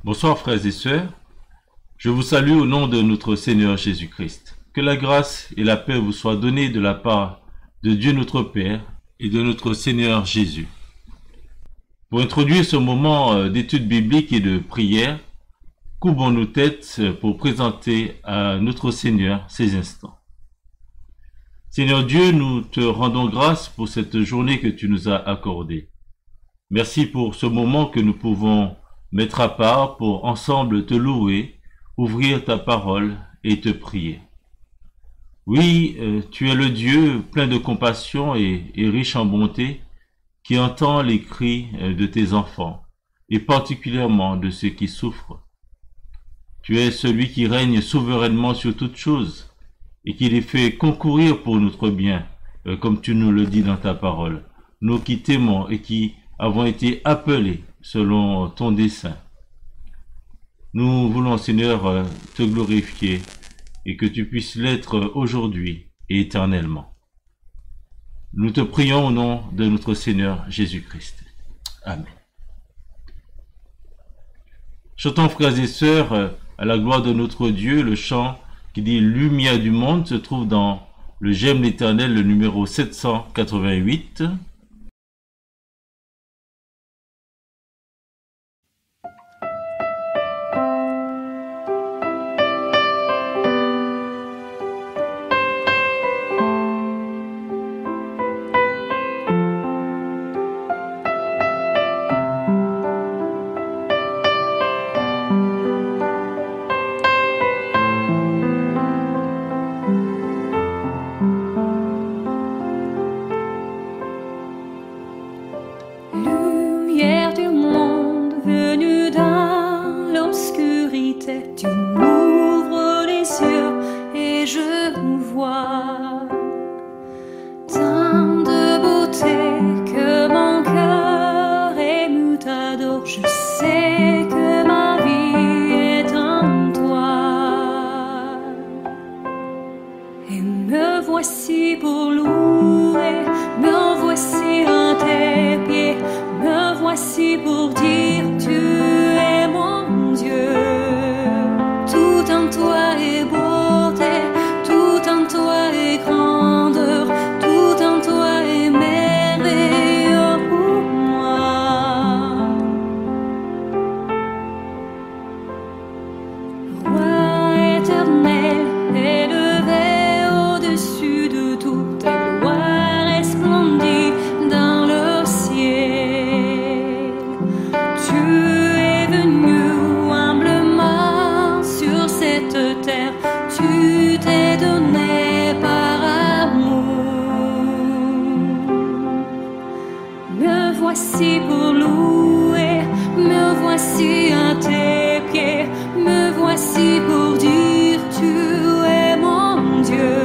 Bonsoir frères et sœurs, je vous salue au nom de notre Seigneur Jésus-Christ. Que la grâce et la paix vous soient données de la part de Dieu notre Père et de notre Seigneur Jésus. Pour introduire ce moment d'étude biblique et de prière, courbons nos têtes pour présenter à notre Seigneur ces instants. Seigneur Dieu, nous te rendons grâce pour cette journée que tu nous as accordée. Merci pour ce moment que nous pouvons mettre à part pour ensemble te louer, ouvrir ta parole et te prier. Oui, tu es le Dieu plein de compassion et riche en bonté qui entend les cris de tes enfants et particulièrement de ceux qui souffrent. Tu es celui qui règne souverainement sur toutes choses et qui les fait concourir pour notre bien, comme tu nous le dis dans ta parole, nous qui t'aimons et qui avons été appelés selon ton dessein. Nous voulons, Seigneur, te glorifier et que tu puisses l'être aujourd'hui et éternellement. Nous te prions au nom de notre Seigneur Jésus-Christ. Amen. Chantons, frères et sœurs, à la gloire de notre Dieu, le chant qui dit « Lumière du monde » se trouve dans le J'aime l'Éternel, le numéro 788. Lumière du monde venue dans l'obscurité, tu m'ouvres les yeux et je vois tant de beauté que mon cœur ému t'adore. Je sais que ma vie est en toi et me voici pour louer, me voici à tes pieds. Me voici pour dire tu es mon Dieu. Tout en toi est beauté, tout en toi est grandeur, tout en toi est merveilleux pour moi. Roi éternel, élevé au-dessus de tout, ta gloire resplendit dans le ciel. Tu es venu humblement sur cette terre, tu t'es donné par amour. Me voici pour louer, me voici à tes pieds, me voici pour dire tu es mon Dieu.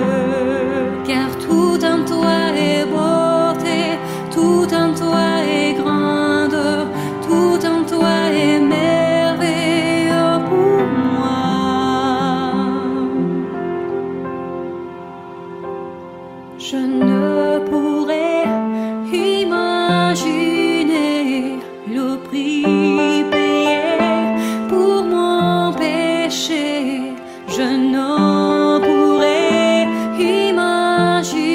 Car tout en toi est beauté, tout en toi est grandeur, tout en toi est merveilleux pour moi. Je ne pourrais imaginer le prix payé pour mon péché. Je ne pourrais imaginer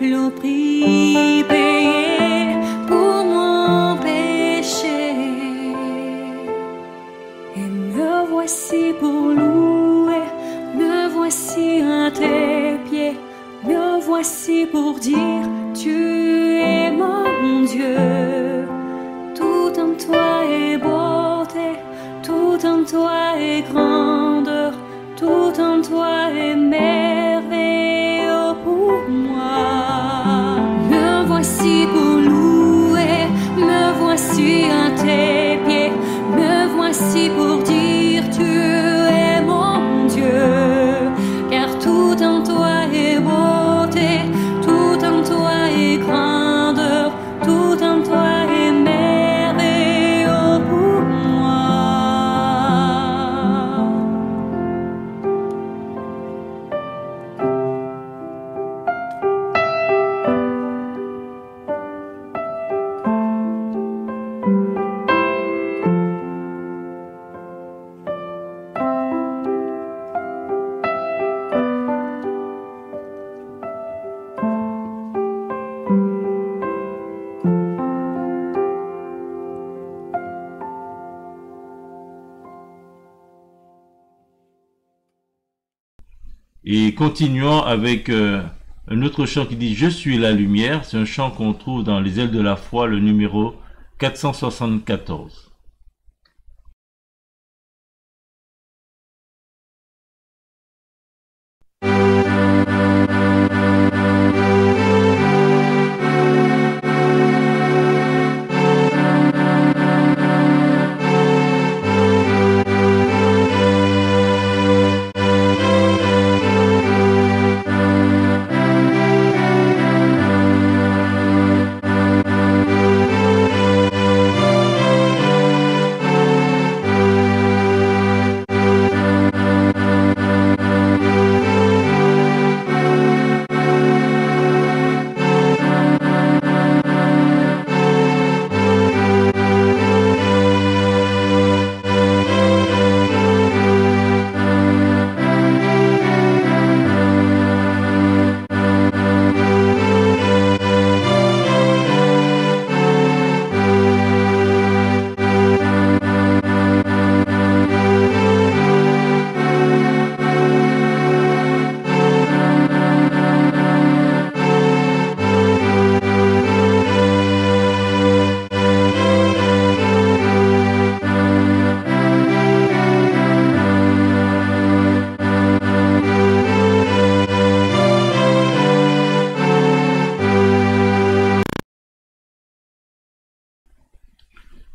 le prix payé pour mon péché. Et me voici pour louer, me voici à tes pieds, me voici pour dire tu es mon Dieu. Tout en toi est beauté, tout en toi est grandeur, tout en toi est merveilleux pour moi. Me voici pour louer, me voici à tes pieds, me voici pour dire tu es mon Dieu. Car tout en toi est beauté, tout en toi est grandeur, tout en toi est merveilleux pour moi. continuons avec un autre chant qui dit « Je suis la lumière ». C'est un chant qu'on trouve dans les ailes de la foi, le numéro 474.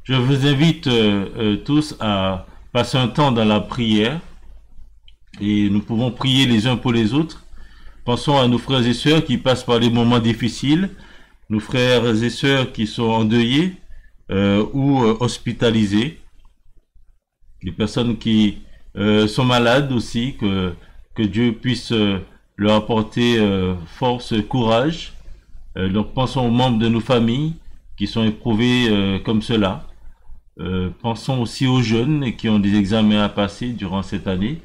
Je vous invite tous à passer un temps dans la prière et nous pouvons prier les uns pour les autres. Pensons à nos frères et sœurs qui passent par des moments difficiles, nos frères et sœurs qui sont endeuillés ou hospitalisés, les personnes qui sont malades aussi, que Dieu puisse leur apporter force, courage. Donc pensons aux membres de nos familles qui sont éprouvés comme cela. Pensons aussi aux jeunes qui ont des examens à passer durant cette année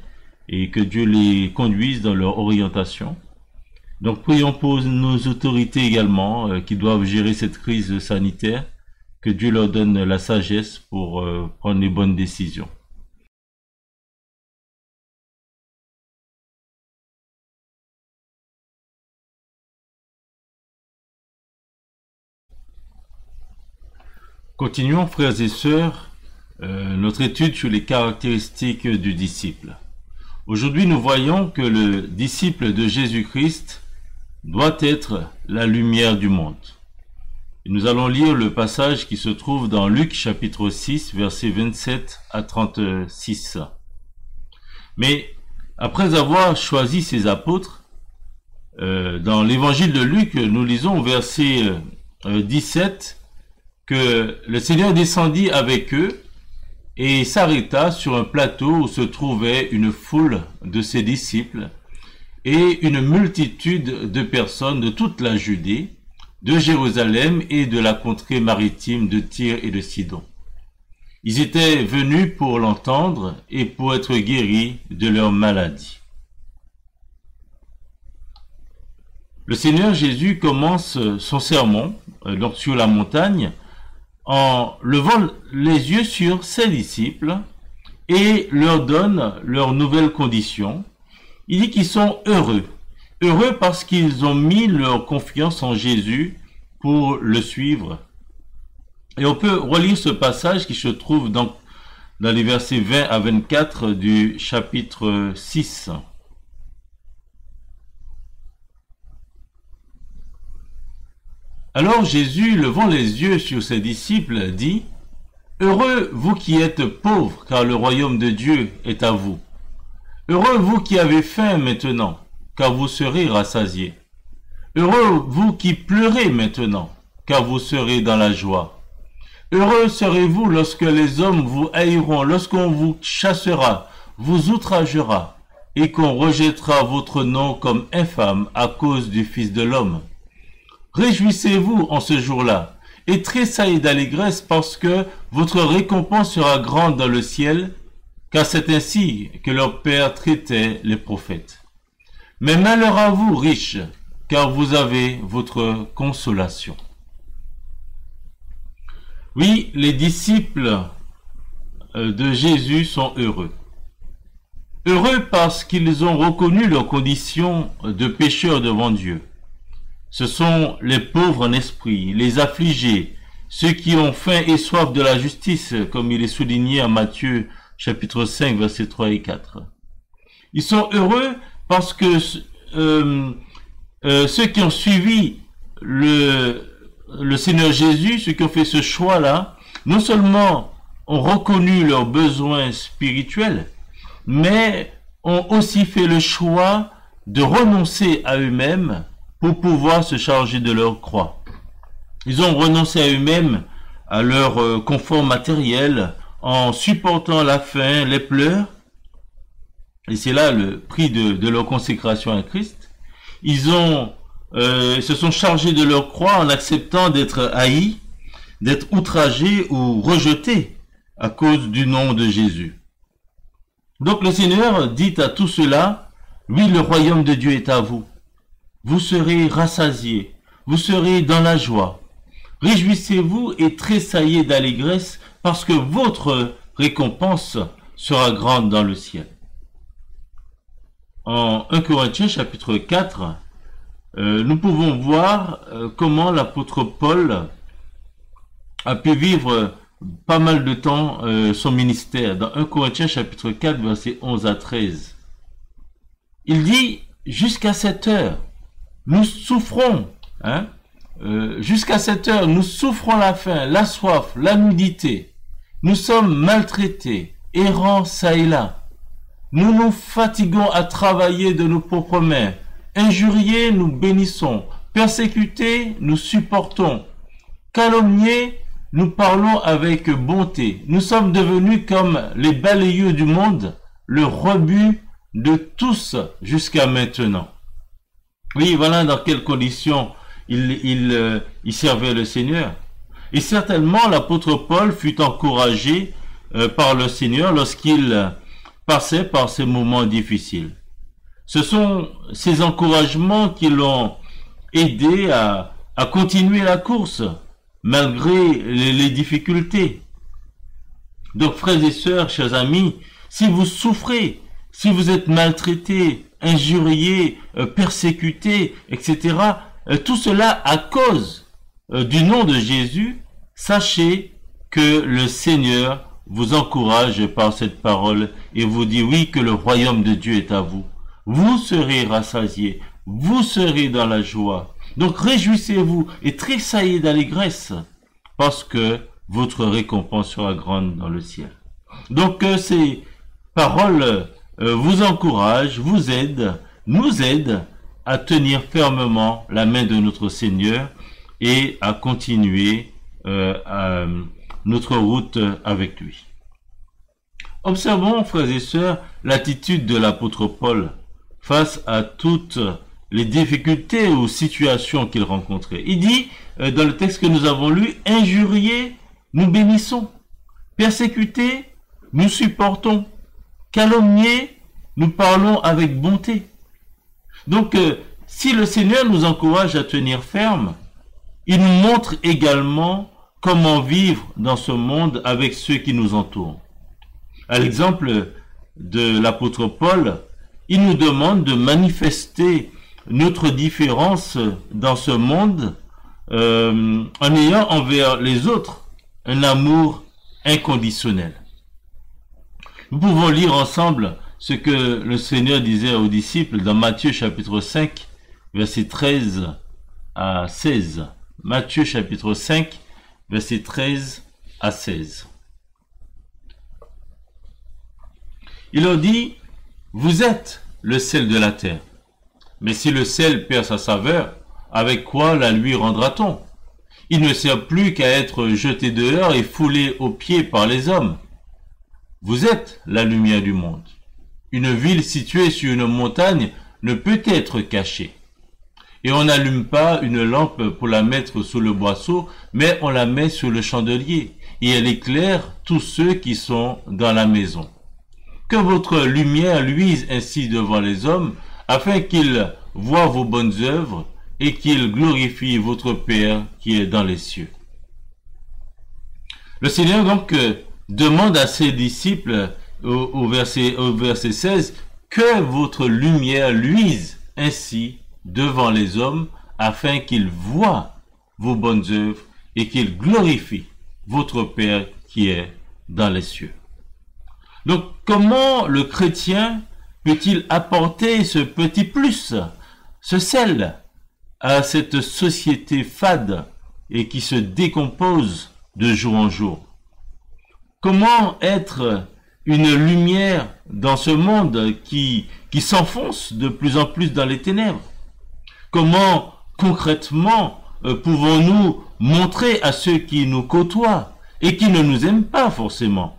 et que Dieu les conduise dans leur orientation. Donc prions pour nos autorités également qui doivent gérer cette crise sanitaire, que Dieu leur donne la sagesse pour prendre les bonnes décisions. Continuons, frères et sœurs, notre étude sur les caractéristiques du disciple. Aujourd'hui, nous voyons que le disciple de Jésus-Christ doit être la lumière du monde. Et nous allons lire le passage qui se trouve dans Luc chapitre 6, versets 27 à 36. Mais après avoir choisi ses apôtres, dans l'évangile de Luc, nous lisons au verset 17 que le Seigneur descendit avec eux et s'arrêta sur un plateau où se trouvait une foule de ses disciples et une multitude de personnes de toute la Judée, de Jérusalem et de la contrée maritime de Tyr et de Sidon. Ils étaient venus pour l'entendre et pour être guéris de leur maladie. Le Seigneur Jésus commence son sermon sur la montagne en levant les yeux sur ses disciples et leur donne leurs nouvelles conditions. Il dit qu'ils sont heureux. Heureux parce qu'ils ont mis leur confiance en Jésus pour le suivre. Et on peut relire ce passage qui se trouve dans les versets 20 à 24 du chapitre 6. Alors Jésus, levant les yeux sur ses disciples, dit « Heureux vous qui êtes pauvres, car le royaume de Dieu est à vous. Heureux vous qui avez faim maintenant, car vous serez rassasiés. Heureux vous qui pleurez maintenant, car vous serez dans la joie. Heureux serez-vous lorsque les hommes vous haïront, lorsqu'on vous chassera, vous outragera, et qu'on rejettera votre nom comme infâme à cause du Fils de l'homme. Réjouissez-vous en ce jour-là, et tressaillez d'allégresse parce que votre récompense sera grande dans le ciel, car c'est ainsi que leur Père traitait les prophètes. Mais malheur à vous, riches, car vous avez votre consolation. » Oui, les disciples de Jésus sont heureux. Heureux parce qu'ils ont reconnu leur condition de pécheurs devant Dieu. Ce sont les pauvres en esprit, les affligés, ceux qui ont faim et soif de la justice, comme il est souligné en Matthieu chapitre 5, versets 3 et 4. Ils sont heureux parce que ceux qui ont suivi le Seigneur Jésus, ceux qui ont fait ce choix-là, non seulement ont reconnu leurs besoins spirituels, mais ont aussi fait le choix de renoncer à eux-mêmes pour pouvoir se charger de leur croix. Ils ont renoncé à eux-mêmes, à leur confort matériel, en supportant la faim, les pleurs, et c'est là le prix de leur consécration à Christ. Ils se sont chargés de leur croix en acceptant d'être haïs, d'être outragés ou rejetés à cause du nom de Jésus. Donc le Seigneur dit à tout cela, oui, le royaume de Dieu est à vous. Vous serez rassasiés, vous serez dans la joie. Réjouissez-vous et tressaillez d'allégresse parce que votre récompense sera grande dans le ciel. En 1 Corinthiens chapitre 4, nous pouvons voir comment l'apôtre Paul a pu vivre pas mal de temps son ministère. Dans 1 Corinthiens chapitre 4, versets 11 à 13. Il dit, jusqu'à cette heure, nous souffrons, jusqu'à cette heure, nous souffrons la faim, la soif, la nudité. Nous sommes maltraités, errants çà et là. Nous nous fatiguons à travailler de nos propres mains. Injuriés, nous bénissons. Persécutés, nous supportons. Calomniés, nous parlons avec bonté. Nous sommes devenus comme les balayeux du monde, le rebut de tous jusqu'à maintenant. Oui, voilà dans quelles conditions il servait le Seigneur. Et certainement, l'apôtre Paul fut encouragé par le Seigneur lorsqu'il passait par ces moments difficiles. Ce sont ces encouragements qui l'ont aidé à continuer la course malgré les difficultés. Donc, frères et sœurs, chers amis, si vous souffrez, si vous êtes maltraités, injuriés, persécutés, etc., tout cela à cause du nom de Jésus, sachez que le Seigneur vous encourage par cette parole et vous dit oui, que le royaume de Dieu est à vous. Vous serez rassasiés, vous serez dans la joie. Donc réjouissez-vous et tressaillez d'allégresse parce que votre récompense sera grande dans le ciel. Donc ces paroles vous encouragent, vous aident, nous aident à tenir fermement la main de notre Seigneur et à continuer notre route avec lui. Observons, frères et sœurs, l'attitude de l'apôtre Paul face à toutes les difficultés ou situations qu'il rencontrait. Il dit, dans le texte que nous avons lu, « Injuriés, nous bénissons. Persécutés, nous supportons. Calomniés, nous parlons avec bonté. » Donc, si le Seigneur nous encourage à tenir ferme, il nous montre également comment vivre dans ce monde avec ceux qui nous entourent. À l'exemple de l'apôtre Paul, il nous demande de manifester notre différence dans ce monde en ayant envers les autres un amour inconditionnel. Nous pouvons lire ensemble ce que le Seigneur disait aux disciples dans Matthieu chapitre 5, versets 13 à 16. Matthieu chapitre 5, versets 13 à 16. Il leur dit, « Vous êtes le sel de la terre. Mais si le sel perd sa saveur, avec quoi la lui rendra-t-on? Il ne sert plus qu'à être jeté dehors et foulé aux pieds par les hommes. Vous êtes la lumière du monde. Une ville située sur une montagne ne peut être cachée. Et on n'allume pas une lampe pour la mettre sous le boisseau, mais on la met sur le chandelier, et elle éclaire tous ceux qui sont dans la maison. Que votre lumière luise ainsi devant les hommes, afin qu'ils voient vos bonnes œuvres et qu'ils glorifient votre Père qui est dans les cieux. » Le Seigneur donc demande à ses disciples au verset 16, que votre lumière luise ainsi devant les hommes, afin qu'ils voient vos bonnes œuvres et qu'ils glorifient votre Père qui est dans les cieux. Donc, comment le chrétien peut-il apporter ce petit plus, ce sel, à cette société fade et qui se décompose de jour en jour? Comment être une lumière dans ce monde qui s'enfonce de plus en plus dans les ténèbres? Comment concrètement pouvons-nous montrer à ceux qui nous côtoient et qui ne nous aiment pas forcément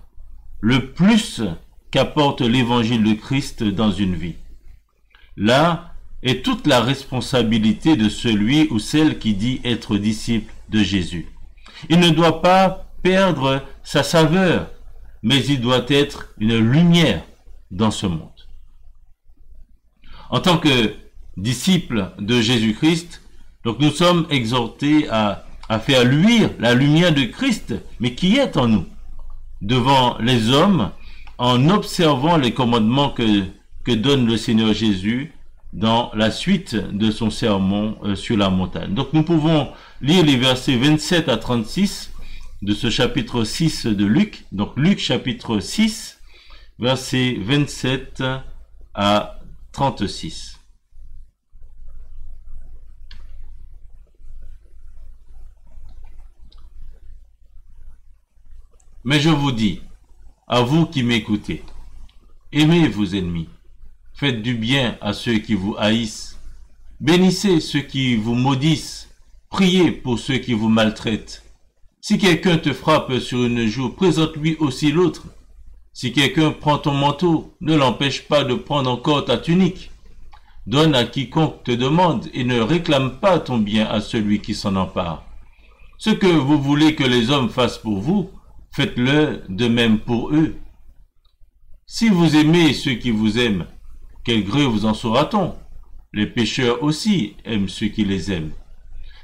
le plus qu'apporte l'évangile de Christ dans une vie? Là est toute la responsabilité de celui ou celle qui dit être disciple de Jésus. Il ne doit pas perdre sa saveur, mais il doit être une lumière dans ce monde. En tant que disciples de Jésus-Christ, donc nous sommes exhortés à faire luire la lumière de Christ, mais qui est en nous, devant les hommes, en observant les commandements que donne le Seigneur Jésus dans la suite de son sermon sur la montagne. Donc nous pouvons lire les versets 27 à 36 de ce chapitre 6 de Luc. Donc Luc chapitre 6, versets 27 à 36. Mais je vous dis, à vous qui m'écoutez, aimez vos ennemis, faites du bien à ceux qui vous haïssent, bénissez ceux qui vous maudissent, priez pour ceux qui vous maltraitent. Si quelqu'un te frappe sur une joue, présente-lui aussi l'autre. Si quelqu'un prend ton manteau, ne l'empêche pas de prendre encore ta tunique. Donne à quiconque te demande et ne réclame pas ton bien à celui qui s'en empare. Ce que vous voulez que les hommes fassent pour vous, faites-le de même pour eux. Si vous aimez ceux qui vous aiment, quel gré vous en saura-t-on? Les pécheurs aussi aiment ceux qui les aiment.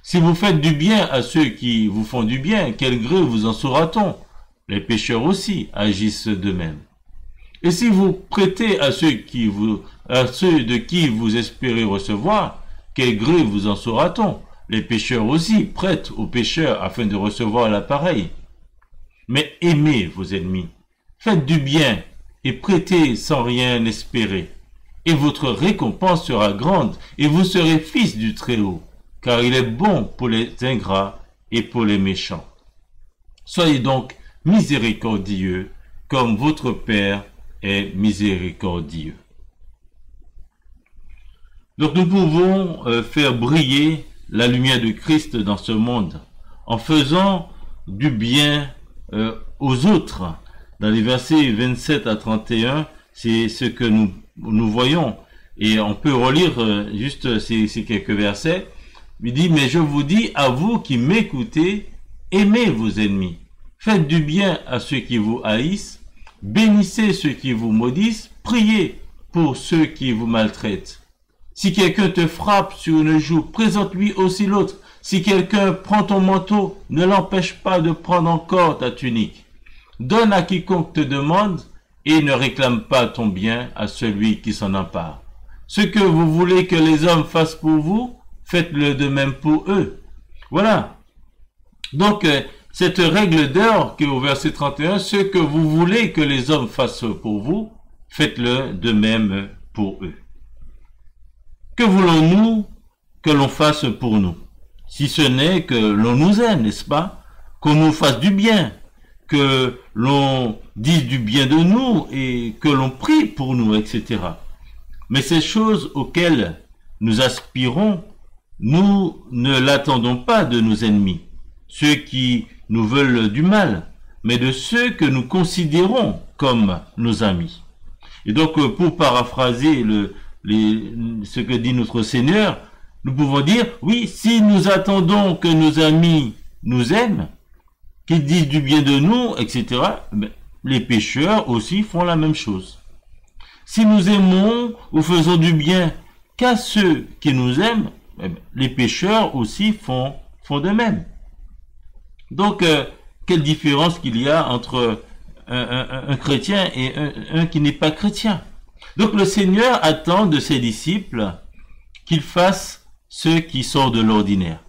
Si vous faites du bien à ceux qui vous font du bien, quel gré vous en saura-t-on? Les pécheurs aussi agissent de même. Et si vous prêtez à ceux de qui vous espérez recevoir, quel gré vous en saura-t-on? Les pécheurs aussi prêtent aux pécheurs afin de recevoir l'appareil. Mais aimez vos ennemis, faites du bien et prêtez sans rien espérer. Et votre récompense sera grande, et vous serez fils du Très-Haut, car il est bon pour les ingrats et pour les méchants. Soyez donc miséricordieux, comme votre Père est miséricordieux. Donc nous pouvons faire briller la lumière de Christ dans ce monde, en faisant du bien aux autres. Dans les versets 27 à 31, c'est ce que nous voyons. Et on peut relire juste ces quelques versets. Il dit, mais je vous dis, à vous qui m'écoutez, aimez vos ennemis. Faites du bien à ceux qui vous haïssent. Bénissez ceux qui vous maudissent. Priez pour ceux qui vous maltraitent. Si quelqu'un te frappe sur une joue, présente-lui aussi l'autre. Si quelqu'un prend ton manteau, ne l'empêche pas de prendre encore ta tunique. Donne à quiconque te demande et ne réclame pas ton bien à celui qui s'en empare. Ce que vous voulez que les hommes fassent pour vous, faites-le de même pour eux. Voilà. Donc, cette règle d'or qui est au verset 31, ce que vous voulez que les hommes fassent pour vous, faites-le de même pour eux. Que voulons-nous que l'on fasse pour nous? Si ce n'est que l'on nous aime, n'est-ce pas? Qu'on nous fasse du bien, que l'on dise du bien de nous et que l'on prie pour nous, etc. Mais ces choses auxquelles nous aspirons, nous ne l'attendons pas de nos ennemis, ceux qui nous veulent du mal, mais de ceux que nous considérons comme nos amis. Et donc, pour paraphraser ce que dit notre Seigneur, nous pouvons dire, oui, si nous attendons que nos amis nous aiment, qu'ils disent du bien de nous, etc., les pécheurs aussi font la même chose. Si nous aimons ou faisons du bien qu'à ceux qui nous aiment, les pécheurs aussi font de même. Donc, quelle différence qu'il y a entre un chrétien et un qui n'est pas chrétien. Donc le Seigneur attend de ses disciples qu'ils fassent ce qui sort de l'ordinaire.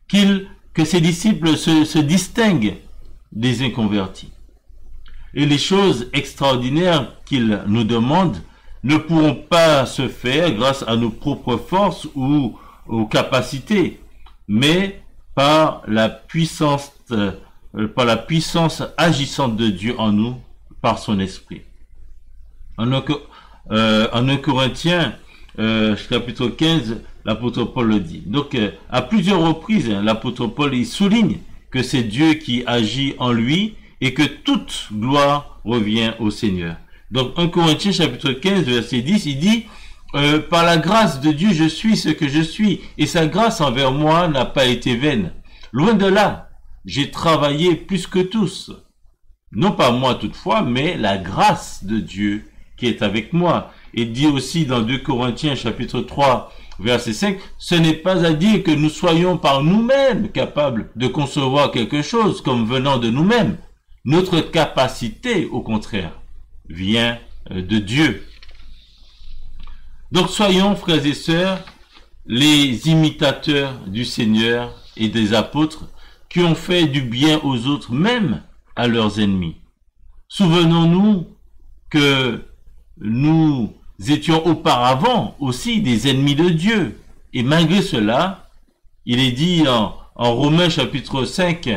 Que ses disciples se distinguent des inconvertis. Et les choses extraordinaires qu'il nous demande ne pourront pas se faire grâce à nos propres forces ou aux capacités, mais par la puissance agissante de Dieu en nous, par son esprit. En 1 Corinthiens, chapitre 15, l'apôtre Paul le dit. Donc, à plusieurs reprises, l'apôtre Paul il souligne que c'est Dieu qui agit en lui et que toute gloire revient au Seigneur. Donc, 1 Corinthiens, chapitre 15, verset 10, il dit par la grâce de Dieu, je suis ce que je suis, et sa grâce envers moi n'a pas été vaine. Loin de là, j'ai travaillé plus que tous. Non pas moi toutefois, mais la grâce de Dieu qui est avec moi. Il dit aussi dans 2 Corinthiens chapitre 3, verset 5, ce n'est pas à dire que nous soyons par nous-mêmes capables de concevoir quelque chose comme venant de nous-mêmes. Notre capacité, au contraire, vient de Dieu. Donc soyons, frères et sœurs, les imitateurs du Seigneur et des apôtres qui ont fait du bien aux autres, même à leurs ennemis. Souvenons-nous que nous étions auparavant aussi des ennemis de Dieu. Et malgré cela, il est dit en Romains chapitre 5,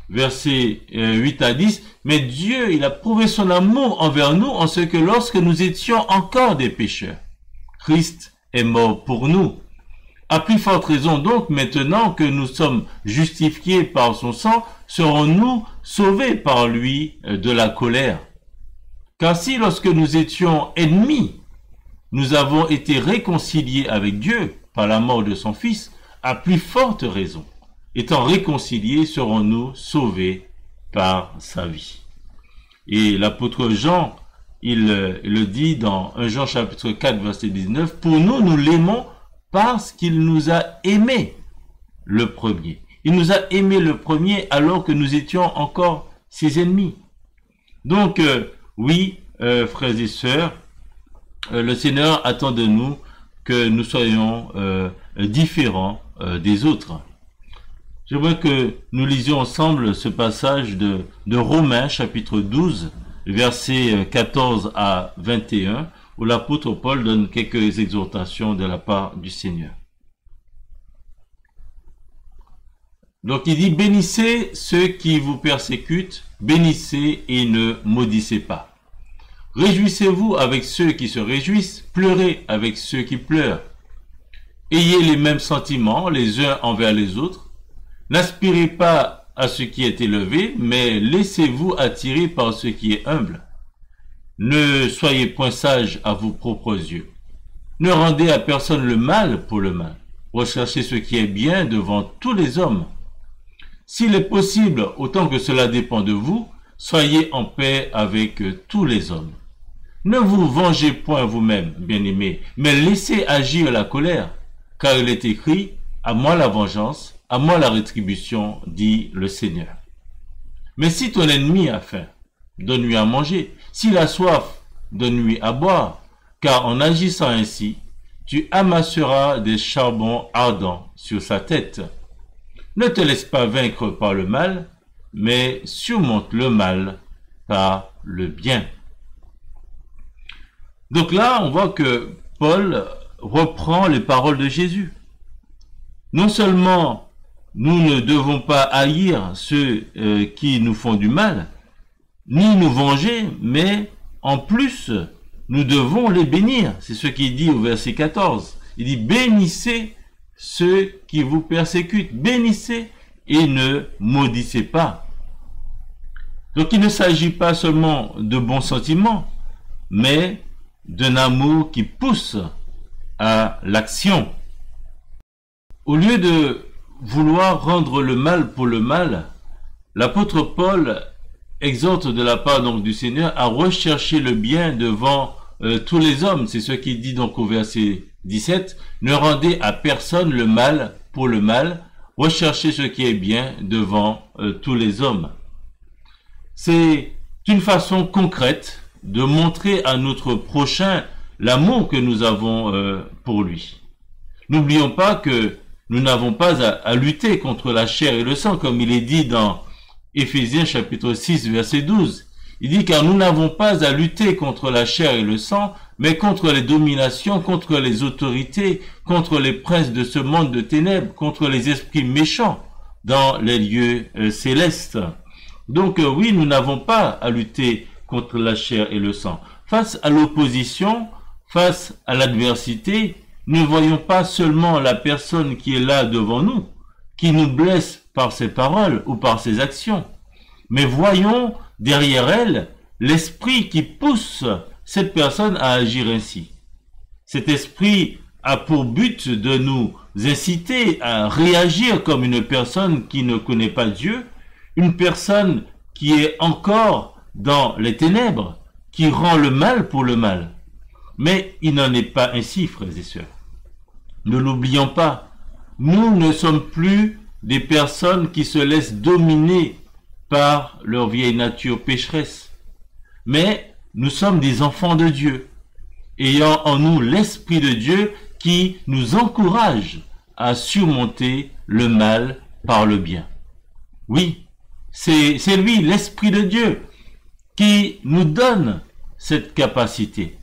versets 8 à 10, mais Dieu, il a prouvé son amour envers nous en ce que lorsque nous étions encore des pécheurs, Christ est mort pour nous. À plus forte raison donc, maintenant que nous sommes justifiés par son sang, serons-nous sauvés par lui de la colère. Car si lorsque nous étions ennemis, nous avons été réconciliés avec Dieu par la mort de son Fils, à plus forte raison, étant réconciliés, serons-nous sauvés par sa vie. Et l'apôtre Jean, il le dit dans 1 Jean chapitre 4, verset 19, pour nous, nous l'aimons parce qu'il nous a aimés le premier. Il nous a aimés le premier alors que nous étions encore ses ennemis. Donc, oui, frères et sœurs, le Seigneur attend de nous que nous soyons différents des autres. J'aimerais que nous lisions ensemble ce passage de Romains chapitre 12, versets 14 à 21, où l'apôtre Paul donne quelques exhortations de la part du Seigneur. Donc il dit, bénissez ceux qui vous persécutent, bénissez et ne maudissez pas. Réjouissez-vous avec ceux qui se réjouissent, pleurez avec ceux qui pleurent. Ayez les mêmes sentiments les uns envers les autres. N'aspirez pas à ce qui est élevé, mais laissez-vous attirer par ce qui est humble. Ne soyez point sages à vos propres yeux. Ne rendez à personne le mal pour le mal. Recherchez ce qui est bien devant tous les hommes. S'il est possible, autant que cela dépend de vous, soyez en paix avec tous les hommes. Ne vous vengez point vous-même, bien-aimés, mais laissez agir la colère, car il est écrit, à moi la vengeance, à moi la rétribution, dit le Seigneur. Mais si ton ennemi a faim, donne-lui à manger. S'il a soif, donne-lui à boire, car en agissant ainsi, tu amasseras des charbons ardents sur sa tête. Ne te laisse pas vaincre par le mal, mais surmonte le mal par le bien. Donc là, on voit que Paul reprend les paroles de Jésus. Non seulement nous ne devons pas haïr ceux qui nous font du mal, ni nous venger, mais en plus, nous devons les bénir. C'est ce qu'il dit au verset 14. Il dit, bénissez ceux qui vous persécutent, bénissez et ne maudissez pas. Donc il ne s'agit pas seulement de bons sentiments, mais d'un amour qui pousse à l'action. Au lieu de vouloir rendre le mal pour le mal, l'apôtre Paul exhorte de la part donc du Seigneur à rechercher le bien devant tous les hommes. C'est ce qu'il dit donc au verset 17. Ne rendez à personne le mal pour le mal, recherchez ce qui est bien devant tous les hommes. C'est C'est une façon concrète de montrer à notre prochain l'amour que nous avons pour lui. N'oublions pas que nous n'avons pas à lutter contre la chair et le sang, comme il est dit dans Éphésiens chapitre 6, verset 12. Il dit, car nous n'avons pas à lutter contre la chair et le sang, mais contre les dominations, contre les autorités, contre les princes de ce monde de ténèbres, contre les esprits méchants dans les lieux célestes. Donc oui, nous n'avons pas à lutter contre la chair et le sang. Face à l'opposition, face à l'adversité, ne voyons pas seulement la personne qui est là devant nous, qui nous blesse par ses paroles ou par ses actions, mais voyons derrière elle l'esprit qui pousse cette personne à agir ainsi. Cet esprit a pour but de nous inciter à réagir comme une personne qui ne connaît pas Dieu, une personne qui est encore dans les ténèbres, qui rend le mal pour le mal. Mais il n'en est pas ainsi, frères et sœurs. Ne l'oublions pas, nous ne sommes plus des personnes qui se laissent dominer par leur vieille nature pécheresse, mais nous sommes des enfants de Dieu, ayant en nous l'Esprit de Dieu qui nous encourage à surmonter le mal par le bien. Oui, c'est lui, l'Esprit de Dieu, qui nous donne cette capacité.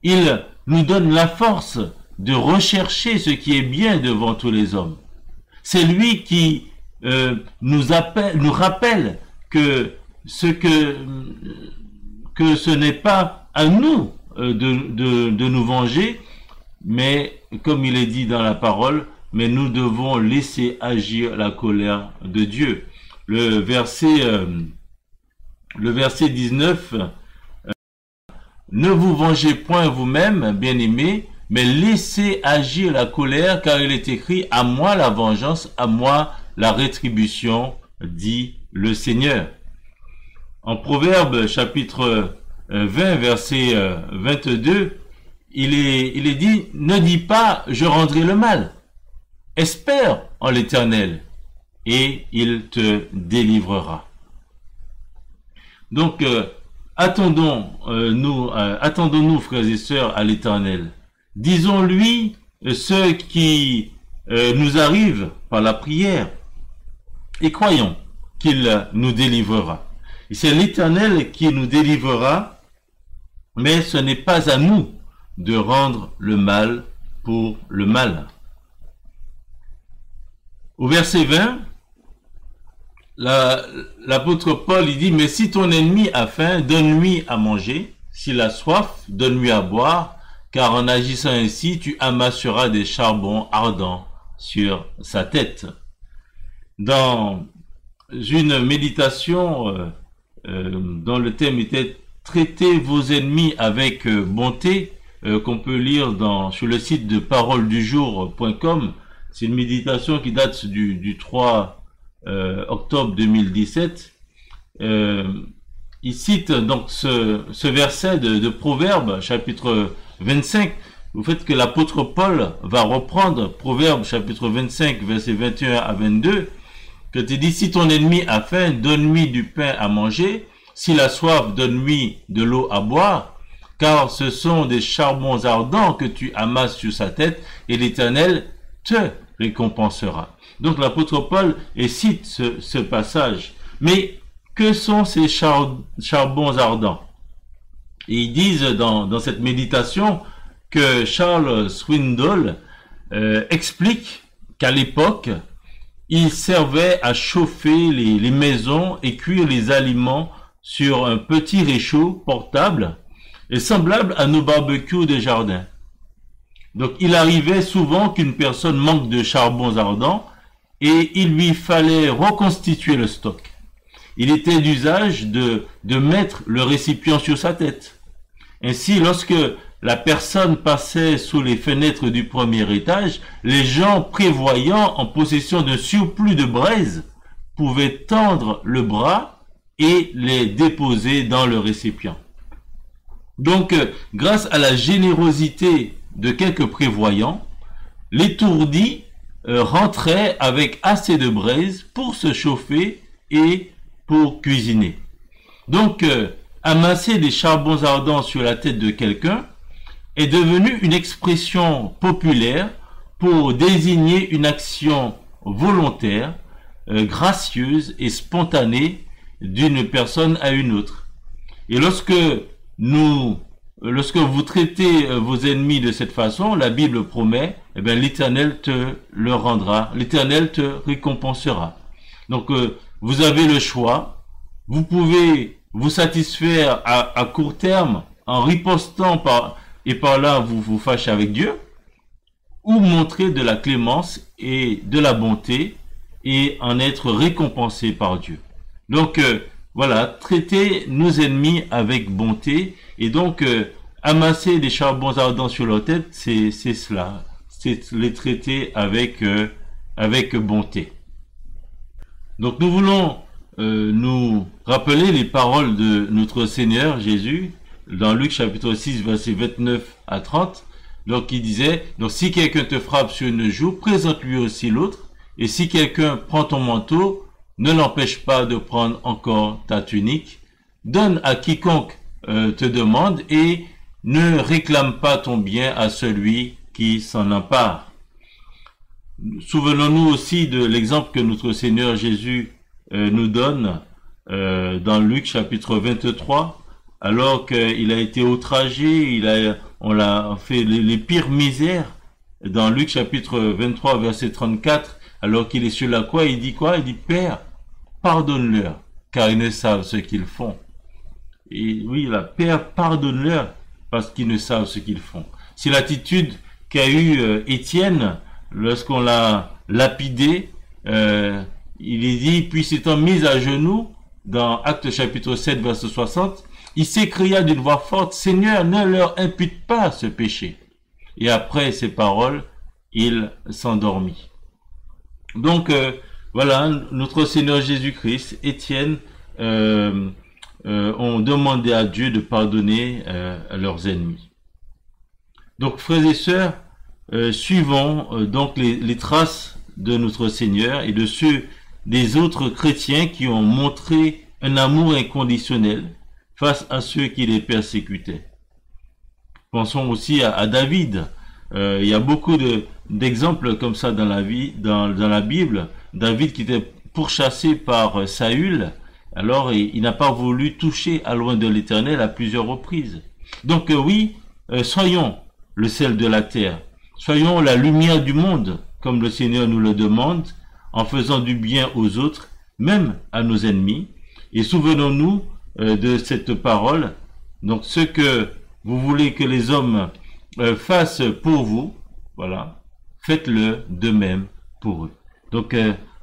Il nous donne la force de rechercher ce qui est bien devant tous les hommes. C'est lui qui nous rappelle que ce n'est pas à nous de nous venger, mais comme il est dit dans la parole, mais nous devons laisser agir la colère de Dieu. Le verset 19, ne vous vengez point vous-même, bien-aimés, mais laissez agir la colère, car il est écrit, à moi la vengeance, à moi la rétribution, dit le Seigneur. En Proverbe chapitre 20, verset 22, il est dit, ne dis pas, je rendrai le mal. Espère en l'Éternel, et il te délivrera. Donc, attendons-nous, frères et sœurs, à l'Éternel. Disons-lui ce qui nous arrive par la prière et croyons qu'il nous délivrera. Et c'est l'Éternel qui nous délivrera, mais ce n'est pas à nous de rendre le mal pour le mal. Au verset 20, l'apôtre Paul il dit, mais si ton ennemi a faim, donne-lui à manger, s'il a soif, donne-lui à boire, car en agissant ainsi, tu amasseras des charbons ardents sur sa tête. Dans une méditation dont le thème était « Traitez vos ennemis avec bonté », qu'on peut lire sur le site de paroledujour.com, c'est une méditation qui date du 3 octobre 2017. Il cite donc ce verset de Proverbes, chapitre 25, au fait que l'apôtre Paul va reprendre Proverbes, chapitre 25, versets 21 à 22, que tu dis, si ton ennemi a faim, donne-lui du pain à manger, s'il a soif, donne-lui de l'eau à boire, car ce sont des charbons ardents que tu amasses sur sa tête, et l'Éternel te récompensera. Donc l'apôtre Paul cite ce passage. Mais que sont ces charbons ardents? Et ils disent dans cette méditation que Charles Swindoll explique qu'à l'époque, il servait à chauffer les maisons et cuire les aliments sur un petit réchaud portable et semblable à nos barbecues de jardin. Donc il arrivait souvent qu'une personne manque de charbons ardents et il lui fallait reconstituer le stock. Il était d'usage de mettre le récipient sur sa tête. Ainsi, lorsque la personne passait sous les fenêtres du premier étage, les gens prévoyant en possession d'un surplus de braise pouvaient tendre le bras et les déposer dans le récipient. Donc, grâce à la générosité de quelques prévoyants, l'étourdi rentrait avec assez de braise pour se chauffer et pour cuisiner. Donc, amasser des charbons ardents sur la tête de quelqu'un est devenu une expression populaire pour désigner une action volontaire, gracieuse et spontanée d'une personne à une autre. Et lorsque vous traitez vos ennemis de cette façon, la Bible promet, eh bien, l'Éternel te le rendra, l'Éternel te récompensera. Donc, vous avez le choix. Vous pouvez vous satisfaire à court terme en ripostant par là vous fâchez avec Dieu, ou montrer de la clémence et de la bonté et en être récompensé par Dieu. Donc, voilà, traiter nos ennemis avec bonté et donc amasser des charbons ardents sur leur tête, c'est cela, c'est les traiter avec bonté. Donc nous voulons nous rappeler les paroles de notre Seigneur Jésus dans Luc chapitre 6 versets 29 à 30. Donc il disait, donc si quelqu'un te frappe sur une joue, présente-lui aussi l'autre, et si quelqu'un prend ton manteau, ne l'empêche pas de prendre encore ta tunique. Donne à quiconque te demande et ne réclame pas ton bien à celui qui s'en empare. Souvenons-nous aussi de l'exemple que notre Seigneur Jésus nous donne dans Luc chapitre 23, alors qu'il a été outragé, on l'a fait les pires misères. Dans Luc chapitre 23 verset 34, alors qu'il est sur la croix, il dit quoi? Il dit, Père, pardonne-leur, car ils ne savent ce qu'ils font. Et oui, la Père, pardonne-leur, parce qu'ils ne savent ce qu'ils font. C'est l'attitude qu'a eu Étienne lorsqu'on l'a lapidé. Il est dit, puis s'étant mis à genoux, dans Actes chapitre 7, verset 60, il s'écria d'une voix forte, Seigneur, ne leur impute pas ce péché. Et après ces paroles, il s'endormit. Donc, voilà, notre Seigneur Jésus-Christ, Étienne, ont demandé à Dieu de pardonner à leurs ennemis. Donc, frères et sœurs, suivons donc les traces de notre Seigneur et de ceux des autres chrétiens qui ont montré un amour inconditionnel face à ceux qui les persécutaient. Pensons aussi à David. Il y a beaucoup d'exemples comme ça dans la Bible. David qui était pourchassé par Saül, alors il n'a pas voulu toucher à loin de l'Éternel à plusieurs reprises. Donc oui, soyons le sel de la terre, soyons la lumière du monde, comme le Seigneur nous le demande, en faisant du bien aux autres, même à nos ennemis. Et souvenons-nous de cette parole. Donc ce que vous voulez que les hommes fassent pour vous, voilà, faites-le de même pour eux. Donc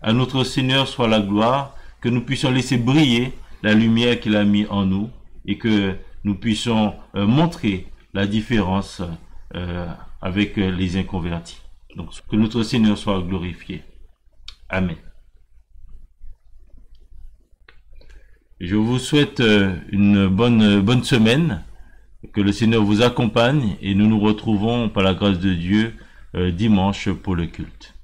à notre Seigneur soit la gloire, que nous puissions laisser briller la lumière qu'il a mis en nous et que nous puissions montrer la différence avec les inconvertis. Donc que notre Seigneur soit glorifié. Amen. Je vous souhaite une bonne semaine, que le Seigneur vous accompagne et nous nous retrouvons par la grâce de Dieu dimanche pour le culte.